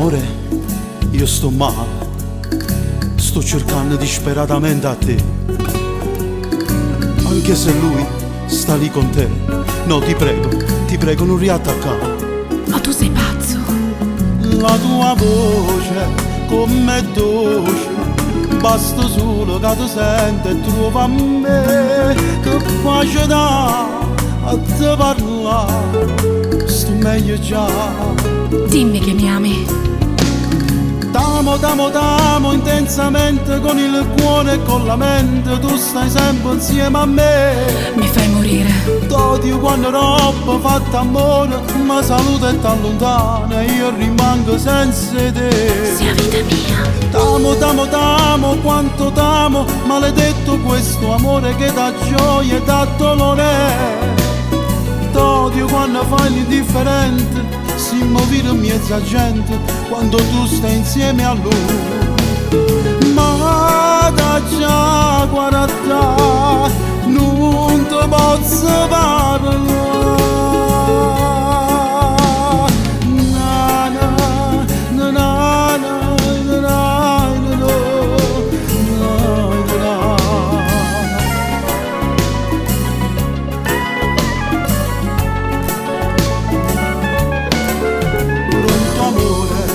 Amore, io sto male, sto cercando disperatamente a te, anche se lui sta lì con te. No, ti prego, non riattaccare. Ma tu sei pazzo? La tua voce come dolce, basta solo che tu senti e trova a me che pace dà a te parlare, sto meglio già. Dimmi che mi ami. T'amo intensamente con il cuore e con la mente, tu stai sempre insieme a me. Mi fai morire. T'odio quando troppo fatto amore, ma saluta e t'allontana e io rimango senza te. Sia vita mia. T'amo, quanto t'amo, maledetto questo amore che dà gioia e dà dolore. T'odio quando fai l'indifferente, si muovere in mezzo a gente quando tu stai insieme a lui. Ma da già guarda, non ti posso parlare. Na, na, na, na, na, na, na, na, na.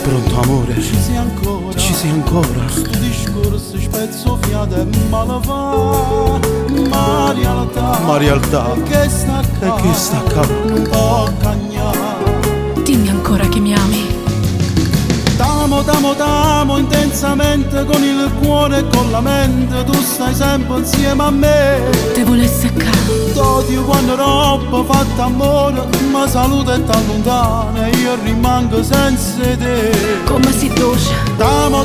Pronto amore, ci sei ancora? Ci sei ancora? Sto discorso spezzo fiato e male fa, ma realtà che sta acca non può cagnare. Dimmi ancora che mi ami. T'amo intensamente con il cuore e con la mente, tu stai sempre insieme a me. Te volessi accanto. T'odio quando troppo fatto amore, ma saluta e t'allontana e io rimango senza te. Come si dolce. T'amo,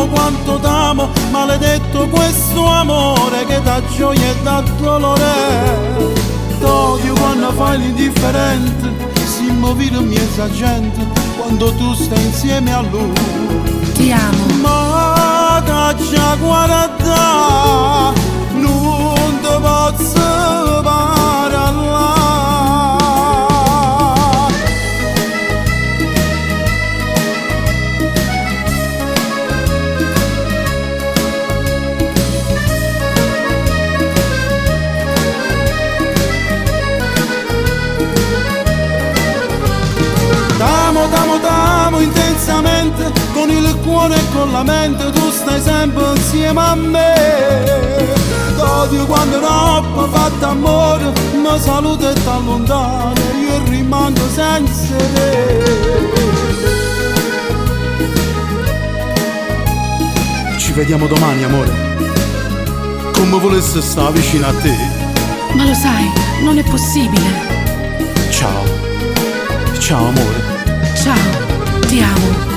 quanto t'amo, maledetto questo amore che dà gioia e dà dolore. T'odio quando fai l'indifferente, si muovere in mezzo a gente quando tu stai insieme a lui. Ti amo. Ma da già guarda, non ti posso parlare. T'amo intensamente con il cuore e con la mente, tu stai sempre insieme a me. T'odio quando troppo fatto amore, ma saluta e t'allontana e io rimango senza te. Ci vediamo domani amore, come volessi stare vicino a te. Ma lo sai, non è possibile. Ciao amore. Ciao, ti amo.